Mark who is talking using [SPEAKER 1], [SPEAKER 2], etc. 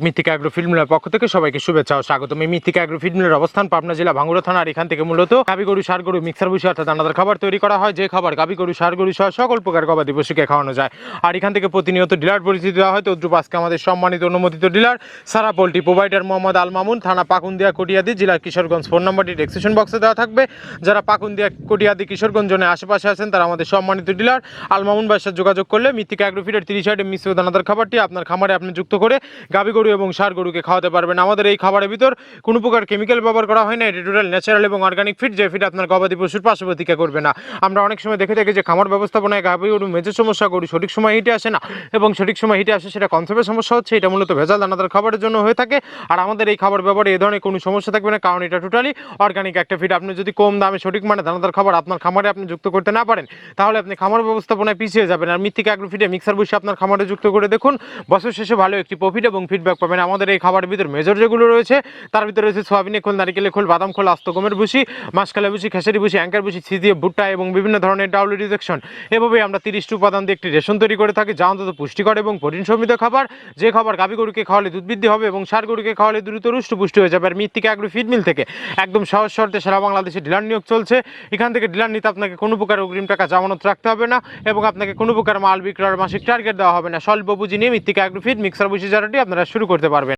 [SPEAKER 1] মৃত্তিকা agro feed মিলের পক্ষ থেকে সবাইকে শুভেচ্ছা ও স্বাগতম। এই মৃত্তিকা অ্যাগ্রো ফিড মিলের অবস্থান পাবনা জেলা ভাঙ্গুড়া থানা। আর এখান থেকে মূলত গাভী গরু, ষাঁড় গরু, মিক্সার ভুসি অর্থাৎ দানাদার খাবার তৈরি করা হয়, যে খাবার গাভী গরু, ষাঁড় গরু সহ সকল প্রকার গবাদি পশুকে খাওয়ানো যায়। আর এখান থেকে প্রতিনিয়ত ডিলার পরিচিতি দেওয়া হয়। তদ্রুপ আজকে আমাদের সম্মানিত অনুমোদিত ডিলার সারা পোল্ট্রি প্রোভাইডার মোহাম্মদ আল মামুন, থানা পাকুন্দিয়া কটিয়াদি, জেলা কিশোরগঞ্জ। ফোন নম্বরটি ডেসক্রিপশন বক্সে দেওয়া থাকবে। যারা পাকুন্দিয়া কটিয়াদি কিশোরগঞ্জ জোনের আশেপাশে আছেন তারা আমাদের সম্মানিত ডিলার আল মামুন ভাইয়ের সাথে যোগাযোগ করলে মৃত্তিকা অ্যাগ্রো ফিডের 30 আইটেম মিশ্র দানাদার খাবারটি আপনার খামারে আপনি যুক্ত করে গাভী গরু এবং ষাঁড় গরুকে খাওয়াতে পারবেন। আমাদের এই খাবারের ভিতর কোনো প্রকার কেমিক্যাল ব্যবহার করা হয় না। এটি টোটাল ন্যাচারাল এবং অর্গানিক ফিড, যে ফিড আপনার গবাদি পশুর পার্শ্ব প্রতিক্রিয়া করবে না। আমরা অনেক সময় দেখে থাকি যে খামার ব্যবস্থাপনায় গাভী গরু মেজর সমস্যা, গরু সঠিক সময় হিটে আসে না, এবং সঠিক সময় হিটে আসে সেটা কনসেপ্টের সমস্যা হচ্ছে। এটা মূলত ভেজাল দানাদার খাবারের জন্য হয়ে থাকে। আর আমাদের এই খাবার ব্যবহারে এই ধরনের কোনো সমস্যা থাকবে না, কারণ এটা টোটালি অর্গানিক একটা ফিড। আপনি যদি কম দামে সঠিক মানে দানাদার খাবার আপনার খামারে আপনি যুক্ত করতে না পারেন, তাহলে আপনি খামার ব্যবস্থাপনায় পিছিয়ে যাবেন। আর মৃত্তিকা অ্যাগ্রো ফিডে মিক্সার বসে আপনার খামারে যুক্ত করে দেখুন, বছর শেষে ভালো একটি প্রফিট এবং ফিডব্যাক পাবেন। আমাদের এই খাবারের ভিতরে মেজর যেগুলো রয়েছে তার ভিতরে রয়েছে সোয়াবিনের খোল, নারিকেলের খোল, বাদাম খোল, আস্ত গমের ভুসি, মাসকালা ভুসি, খেসারি ভুসি, অ্যাঙ্কার ভুসি, সিজিয়ে ভুট্টা এবং বিভিন্ন ধরনের ডাউল রিজেকশন। এভাবেই আমরা 30টি উপাদান দিয়ে একটি রেশন তৈরি করে থাকি, যা অন্তত পুষ্টিকর এবং প্রোটিন সমৃদ্ধ খাবার। যে খাবার গাভী গরুকে খাওয়ালে দুধ বৃদ্ধি হবে এবং ষাঁড় গরুকে খাওয়ালে দ্রুত রুষ্ট পুষ্টি হয়ে যাবে। আর মৃত্তিকা অ্যাগ্রো ফিড মিল থেকে একদম সহজ শর্তে সারা বাংলাদেশে ডিলার নিয়োগ চলছে। এখান থেকে ডিলার নিতে আপনাকে কোনো প্রকার অগ্রিম টাকা জামানত রাখতে হবে না, এবং আপনাকে কোনো প্রকার মাল বিক্রয়ের মাসিক টার্গেট দেওয়া হবে না। স্বল্প পুঁজি নিয়ে মৃত্তিকা অ্যাগ্রো ফিড মিক্সার ভুসি চারাটি আপনারা শুরু করতে পারবেন।